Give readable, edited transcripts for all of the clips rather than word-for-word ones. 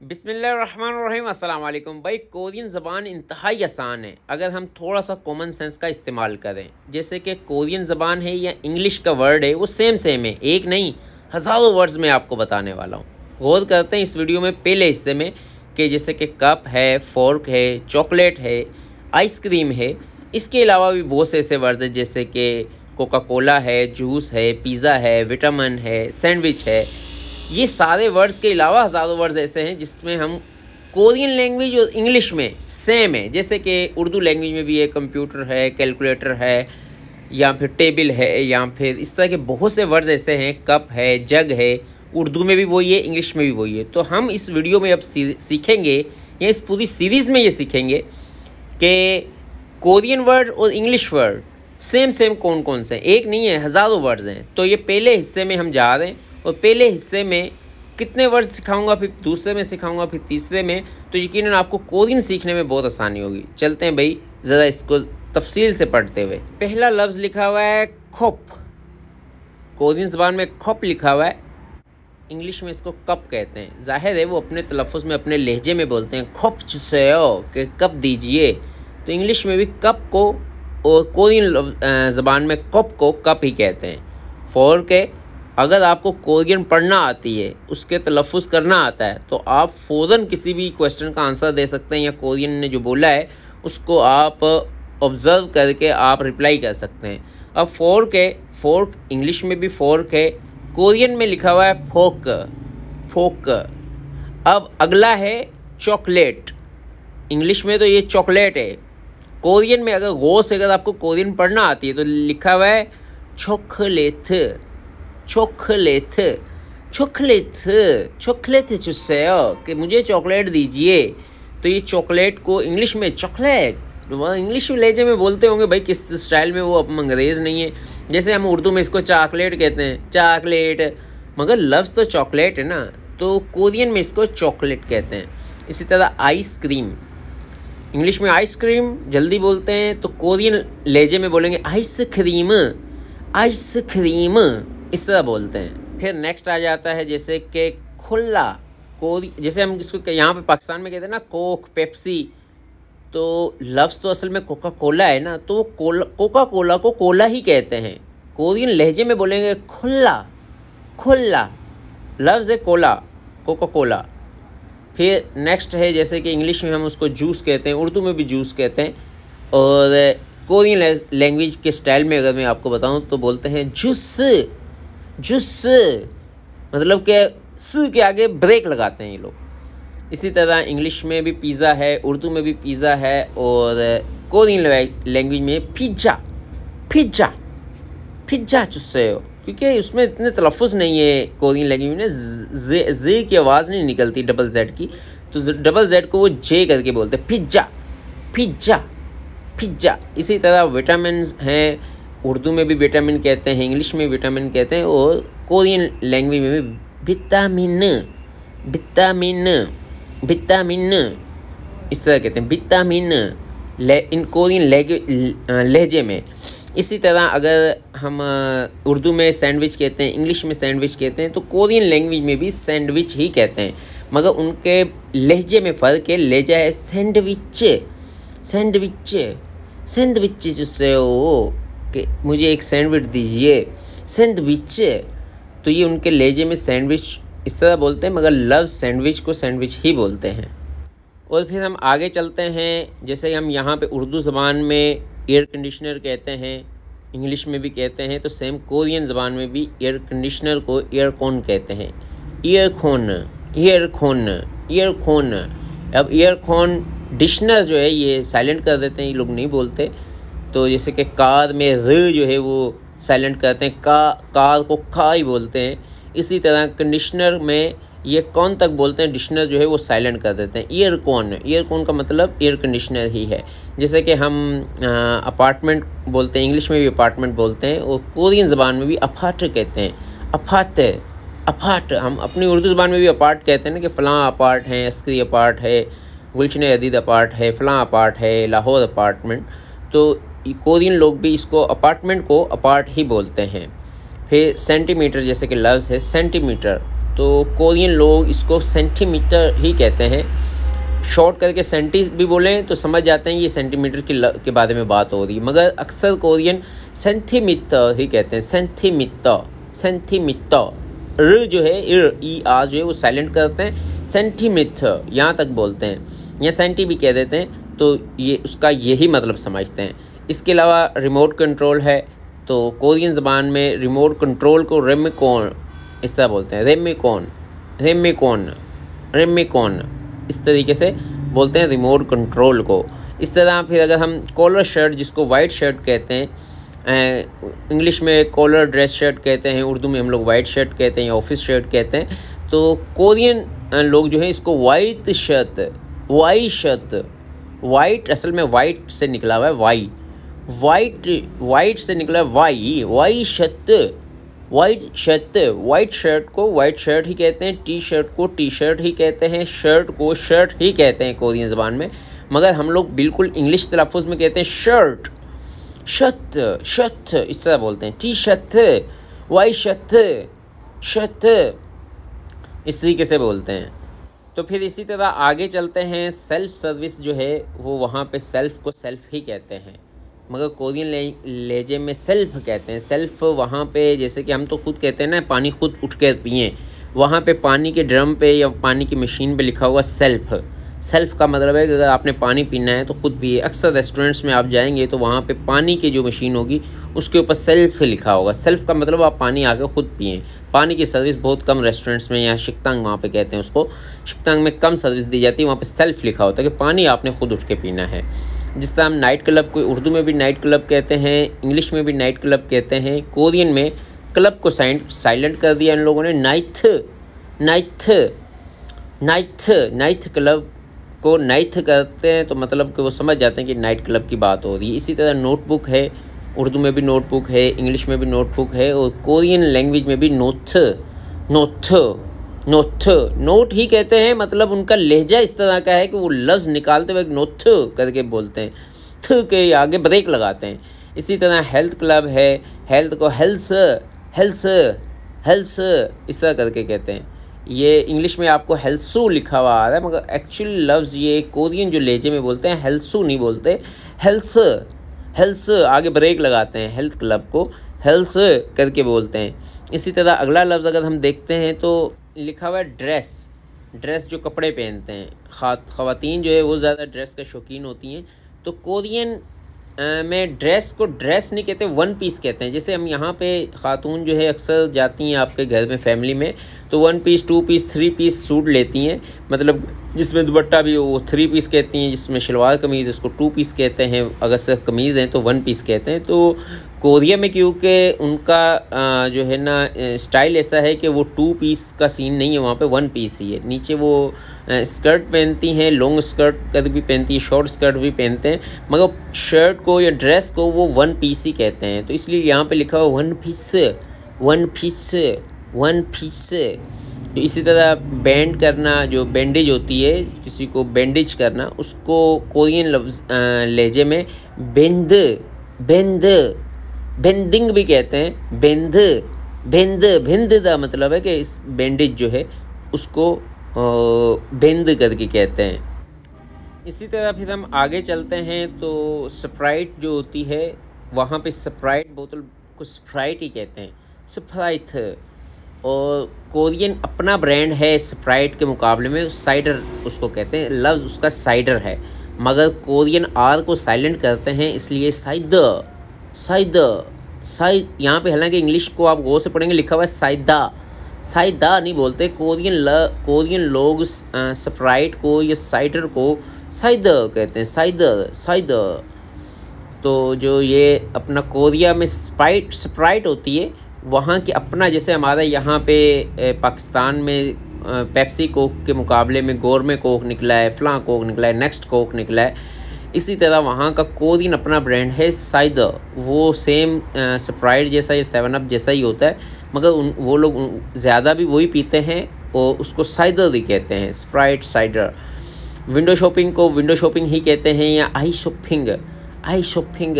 बिस्मिल्लाहिर्रहमानिर्रहीम। अस्सलाम वालेकुम भाई। कोरियन ज़बान इंतहाई आसान है अगर हम थोड़ा सा कॉमन सेंस का इस्तेमाल करें। जैसे कि कोरियन ज़बान है या इंग्लिश का वर्ड है वो सेम है, एक नहीं हज़ारों वर्ड्स में आपको बताने वाला हूँ। गौर करते हैं इस वीडियो में पहले हिस्से में कि जैसे कि कप है, फोर्क है, चॉकलेट है, आइसक्रीम है। इसके अलावा भी बहुत से ऐसे वर्ड्स हैं जैसे कि कोका कोला है, जूस है, पिज़्ज़ा है, विटामिन है, सैंडविच है। ये सारे वर्ड्स के अलावा हज़ारों वर्ड्स ऐसे हैं जिसमें हम कोरियन लैंग्वेज और इंग्लिश में सेम है। जैसे कि उर्दू लैंग्वेज में भी है, कंप्यूटर है, कैलकुलेटर है, या फिर टेबल है, या फिर इस तरह के बहुत से वर्ड्स ऐसे हैं। कप है, जग है, उर्दू में भी वही है, इंग्लिश में भी वही है। तो हम इस वीडियो में अब सीखेंगे या इस पूरी सीरीज़ में ये सीखेंगे कि कोरियन वर्ड और इंग्लिश वर्ड सेम कौन कौन से हैं। एक नहीं है, हज़ारों वर्ड्स हैं। तो ये पहले हिस्से में हम जा रहे हैं और पहले हिस्से में कितने वर्ड सिखाऊंगा, फिर दूसरे में सिखाऊंगा, फिर तीसरे में, तो यकीनन आपको कोरियन सीखने में बहुत आसानी होगी। चलते हैं भाई ज़रा इसको तफसील से पढ़ते हुए। पहला लफ्ज़ लिखा हुआ है खोप। कोरियन ज़बान में खोप लिखा हुआ है, इंग्लिश में इसको कप कहते हैं। जाहिर है वो अपने तलफ़ुज़ में, अपने लहजे में बोलते हैं खोप चुसेओ कि कप दीजिए। तो इंग्लिश में भी कप को और कोरियन ज़बान में कप को कप ही कहते हैं। फोर्क है, अगर आपको कोरियन पढ़ना आती है, उसके तलफ़ुज़ करना आता है, तो आप फ़ौरन किसी भी क्वेश्चन का आंसर दे सकते हैं या कोरियन ने जो बोला है उसको आप ऑब्ज़र्व करके आप रिप्लाई कर सकते हैं। अब फोर्क है, फोर्क इंग्लिश में भी फोर्क है, कोरियन में लिखा हुआ है फोक, फोक। अब अगला है चॉकलेट। इंग्लिश में तो ये चॉकलेट है, कोरियन में अगर गौर से अगर आपको कोरियन पढ़ना आती है तो लिखा हुआ है चॉकलेट, चॉकलेट, चॉकलेट, चॉकलेट चुसेओ कि मुझे चॉकलेट दीजिए। तो ये चॉकलेट को इंग्लिश में चॉकलेट, इंग्लिश लहजे में बोलते होंगे भाई किस स्टाइल में, वो अब अंग्रेज़ नहीं है। जैसे हम उर्दू में इसको चॉकलेट कहते हैं, चॉकलेट, मगर लफ्ज़ तो चॉकलेट है ना, तो कोरियन में इसको चॉकलेट कहते हैं। इसी तरह आइसक्रीम, इंग्लिश में आइसक्रीम जल्दी बोलते हैं, तो कोरियन लहजे में बोलेंगे आइसक्रीम, आइसक्रीम, इस तरह बोलते हैं। फिर नेक्स्ट आ जाता है जैसे कि खुला। जैसे हम इसको यहाँ पे पाकिस्तान में कहते हैं ना कोक, पेप्सी, तो लफ्ज़ तो असल में कोका कोला है ना, तो कोका कोला को कोला ही कहते हैं। कोरियन लहजे में बोलेंगे खुला, खुला, लफ्ज़ है कोला, कोका कोला। फिर नेक्स्ट है जैसे कि इंग्लिश में हम उसको जूस कहते हैं, उर्दू में भी जूस कहते हैं, और कोरियन लैंग्वेज के स्टाइल में अगर मैं आपको बताऊं तो बोलते हैं जूस, जूस, मतलब कि स के आगे ब्रेक लगाते हैं ये लोग। इसी तरह इंग्लिश में भी पिज़्ज़ा है, उर्दू में भी पिज़्ज़ा है, और कोरियन लैंग्वेज में पिज़्ज़ा, पिज़्ज़ा, पिज़्ज़ा चुसेओ, क्योंकि उसमें इतने तलफ़ुज़ नहीं है कोरियन लैंग्वेज में, जे की आवाज़ नहीं निकलती डबल जेड की, तो डबल जेड को वो जे करके बोलते हैं, पिज़्ज़ा, पिज़्ज़ा, पिज़्ज़ा। इसी तरह विटामिन हैं, उर्दू में भी विटामिन कहते हैं, इंग्लिश में विटामिन कहते हैं, और कोरियन लैंग्वेज में भी विटामिन, विटामिन, विटामिन, इस तरह कहते हैं, विटामिन, इन कोरियन लहजे में। इसी तरह अगर हम उर्दू में सैंडविच कहते हैं, इंग्लिश में सैंडविच कहते हैं, तो कोरियन लैंग्वेज में भी सैंडविच ही कहते हैं, मगर उनके लहजे में फ़र्क है। लहजा है सैंडविच, सैंडविच, सैंडविच चुसेओ कि मुझे एक सैंडविच दीजिए, सैंडविच। तो ये उनके लहजे में सैंडविच इस तरह बोलते हैं, मगर लफ्ज़ सैंडविच को सैंडविच ही बोलते हैं। और फिर हम आगे चलते हैं, जैसे हम यहाँ पे उर्दू ज़बान में एयर कंडीशनर कहते हैं, इंग्लिश में भी कहते हैं, तो सेम कोरियन ज़बान में भी एयर कंडीशनर को एयरकॉन कहते हैं, ईयरखोन, ईयरखोन, ईयरखोन। अब ईयरखोन डिशनर जो है ये साइलेंट कर देते हैं, ये लोग नहीं बोलते। तो जैसे कि कार में र जो है वो साइलेंट करते हैं, कार को खा ही बोलते हैं। इसी तरह कंडीशनर में ये कौन तक बोलते हैं, डिशनर जो है वो साइलेंट कर देते हैं। ईयरकॉन, ईयरकॉन का मतलब एयर कंडीशनर ही है। जैसे कि हम अपार्टमेंट बोलते हैं, इंग्लिश में भी अपार्टमेंट बोलते हैं, और कोरियन ज़बान में भी अपार्ट कहते हैं, अपार्ट, अपार्ट। हम अपनी उर्दू ज़बान में भी अपार्ट कहते हैं ना कि फ़लाँ अपार्ट है, अस्करी अपार्ट है, गुलशन अदीद अपार्ट है, फ़लाँ अपार्ट है, लाहौर अपार्टमेंट। तो कोरियन लोग भी इसको अपार्टमेंट को अपार्ट ही बोलते हैं। फिर सेंटीमीटर, जैसे कि लफ्ज़ है सेंटीमीटर, तो कोरियन लोग इसको सेंटीमीटर ही कहते हैं। शॉर्ट करके सेंटी भी बोलें तो समझ जाते हैं ये सेंटीमीटर के बारे में बात हो रही है, मगर अक्सर कोरियन सेंटीमीटर ही कहते हैं। Centimetre, centimetre. र जो है ई आर जो है वो साइलेंट करते हैं, सेंटीमीटर यहाँ तक बोलते हैं, या सेंटी भी कह देते हैं, तो ये उसका यही मतलब समझते हैं। इसके अलावा रिमोट कंट्रोल है, तो कोरियन ज़बान में रिमोट कंट्रोल को रेमिकॉन इस तरह बोलते हैं। रेमिकॉन, रेमिकॉन, रेमिकॉन इस तरीके से बोलते हैं रिमोट कंट्रोल को। इस तरह फिर अगर हम कॉलर शर्ट, जिसको वाइट शर्ट कहते हैं, इंग्लिश में कॉलर ड्रेस शर्ट कहते हैं, उर्दू में हम लोग वाइट शर्ट कहते हैं या ऑफिस शर्ट कहते हैं, तो कोरियन लोग जो है इसको white shirt, white shirt, white असल में वाइट से निकला हुआ है, वाई, वाइट, वाइट से निकला है Y, Y shirt, white shirt. White shirt को वाइट शर्ट ही कहते हैं, टी शर्ट को टी शर्ट ही कहते हैं, शर्ट को शर्ट ही कहते हैं कोरियन ज़बान में, मगर हम लोग बिल्कुल इंग्लिश तलफ़ुज़ में कहते हैं शर्ट, शर्ट, शर्ट इस तरह बोलते हैं, T shirt, white shirt, shirt इस तरीके से बोलते हैं। तो फिर इसी तरह आगे चलते हैं। सेल्फ़ सर्विस जो है वो वहाँ पे सेल्फ़ को सेल्फ़ ही कहते हैं, मगर कोरियन लहजे में सेल्फ़ कहते हैं। सेल्फ़ वहाँ पे जैसे कि हम तो खुद कहते हैं ना पानी खुद उठ के पिएँ, वहाँ पे पानी के ड्रम पे या पानी की मशीन पे लिखा हुआ सेल्फ़। सेल्फ़ का मतलब है कि अगर आपने पानी पीना है तो ख़ुद पिए। अक्सर रेस्टोरेंट्स में आप जाएंगे तो वहाँ पे पानी की जो मशीन होगी उसके ऊपर सेल्फ़ लिखा होगा। सेल्फ़ का मतलब आप पानी आके ख़ुद पिएँ। पानी की सर्विस बहुत कम रेस्टोरेंट्स में, या शिकतांग वहाँ पे कहते हैं उसको, शिकतांग में कम सर्विस दी जाती है, वहाँ पे सेल्फ़ लिखा होता है कि पानी आपने ख़ुद उठ के पीना है। जिस तरह हम नाइट क्लब को उर्दू में भी नाइट क्लब कहते हैं, इंग्लिश में भी नाइट क्लब कहते हैं, कोरियन में क्लब को साइलेंट कर दिया इन लोगों ने, night, night, night, night club को नाइट करते हैं, तो मतलब कि वो समझ जाते हैं कि नाइट क्लब की बात हो रही है। इसी तरह नोटबुक है, उर्दू में भी नोटबुक है, इंग्लिश में भी नोटबुक है, और कोरियन लैंग्वेज में भी नोट, नोट, नोट, नोट ही कहते हैं। मतलब उनका लहजा इस तरह का है कि वो लफ्ज़ निकालते हुए नोट करके बोलते हैं, थ के आगे ब्रेक लगाते हैं। इसी तरह हेल्थ क्लब है, हेल्थ को हेल्थ, हेल्थ, हेल्थ इस तरह करके कहते हैं। ये इंग्लिश में आपको हेल्सू लिखा हुआ आ रहा है, मगर एक्चुअल लफ्ज़ ये कोरियन जो लहजे में बोलते हैं हेल्सू नहीं बोलते, हेल्स, हेल्स आगे ब्रेक लगाते हैं, हेल्थ क्लब को हेल्स करके बोलते हैं। इसी तरह अगला लफ्ज़ अगर हम देखते हैं तो लिखा हुआ है ड्रेस। ड्रेस जो कपड़े पहनते हैं, ख़वातीन जो है वो ज़्यादा ड्रेस का शौकीन होती हैं, तो कोरियन में ड्रेस को ड्रेस नहीं कहते, वन पीस कहते हैं। जैसे हम यहाँ पे ख़ातून जो है अक्सर जाती हैं आपके घर में फैमिली में, तो one piece, two piece, three piece suit लेती हैं, मतलब जिसमें दुपट्टा भी हो वो थ्री पीस कहती हैं, जिसमें शलवार कमीज़ उसको टू पीस कहते हैं, अगर सिर्फ कमीज़ हैं तो वन पीस कहते हैं। तो कोरिया में क्योंकि उनका जो है ना स्टाइल ऐसा है कि वो टू पीस का सीन नहीं है, वहाँ पे वन पीस ही है। नीचे वो स्कर्ट पहनती हैं, लॉन्ग स्कर्ट कभी भी पहनती है, शॉर्ट स्कर्ट भी पहनते हैं, मगर शर्ट को या ड्रेस को वो वन पीस ही कहते हैं। तो इसलिए यहाँ पे लिखा हुआ one piece, one piece, one piece. तो इसी तरह बैंड करना, जो बैंडेज होती है, किसी को बैंडेज करना, उसको कोरियन लफ्ज़ लहजे में बेंद, बेंद, बेंदिंग भी कहते हैं। बेंद, बेंद, बेंद का मतलब है कि इस बैंडेज जो है उसको बेंद करके कहते हैं। इसी तरह फिर हम आगे चलते हैं तो स्प्राइट जो होती है, वहाँ पे स्प्राइट बोतल को स्प्राइट ही कहते हैं, स्प्राइट। और कोरियन अपना ब्रांड है स्प्राइट के मुकाबले में, साइडर उसको कहते हैं, लफ्ज़ उसका साइडर है, मगर कोरियन आर को साइलेंट करते हैं, इसलिए साइदर, साइदर, साइद। यहाँ पे हालांकि इंग्लिश को आप गौर से पढ़ेंगे लिखा हुआ है साइदा, साइदा नहीं बोलते। कोरियन लोग स्प्राइट को या साइडर को साइदर कहते हैं, साइदर, साइदर। तो जो ये अपना कोरिया में स्प्राइट होती है, वहाँ के अपना, जैसे हमारा यहाँ पे पाकिस्तान में पेप्सी कोक के मुकाबले में गोरमे कोक निकला है, फ़लाँ कोक निकला है, नेक्स्ट कोक निकला है, इसी तरह वहाँ का कोरियन अपना ब्रांड है साइदर। वो सेम स्प्राइट जैसा या 7 अप जैसा ही होता है, मगर वो लोग ज़्यादा भी वही पीते हैं और उसको साइदर ही कहते हैं, स्प्राइट, साइडर। विंडो शॉपिंग को विंडो शॉपिंग ही कहते हैं, या आई शॉपिंग, आई शॉपिंग,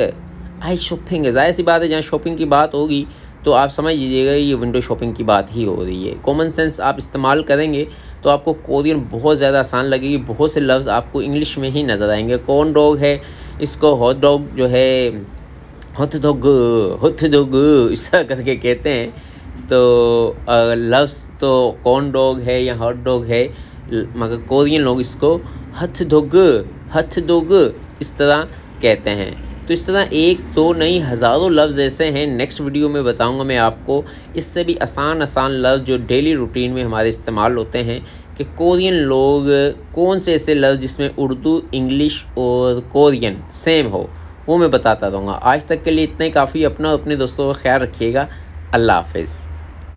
आई शॉपिंग। ज़ाहिर सी बात है जहाँ शॉपिंग की बात होगी तो आप समझ लीजिएगा ये विंडो शॉपिंग की बात ही हो रही है। कॉमन सेंस आप इस्तेमाल करेंगे तो आपको कोरियन बहुत ज़्यादा आसान लगेगी। बहुत से लफ्ज़ आपको इंग्लिश में ही नज़र आएंगे। कॉर्न डॉग है, इसको हॉट डॉग जो है हॉट डॉग ऐसा करके कहते हैं। तो लफ्ज़ तो कॉर्न डॉग है या हॉट डॉग है, मगर कोरियन लोग इसको हथ दोग इस तरह कहते हैं। तो इस तरह एक दो नहीं हज़ारों लफ्ज़ ऐसे हैं, नेक्स्ट वीडियो में बताऊंगा मैं आपको। इससे भी आसान लफ्ज़ जो डेली रूटीन में हमारे इस्तेमाल होते हैं कि कोरियन लोग कौन से ऐसे लफ्ज़ जिसमें उर्दू, इंग्लिश और कोरियन सेम हो, वो मैं बताता रहूँगा। आज तक के लिए इतना ही काफ़ी। अपना अपने दोस्तों का ख्याल रखिएगा। अल्लाह हाफ़िज़।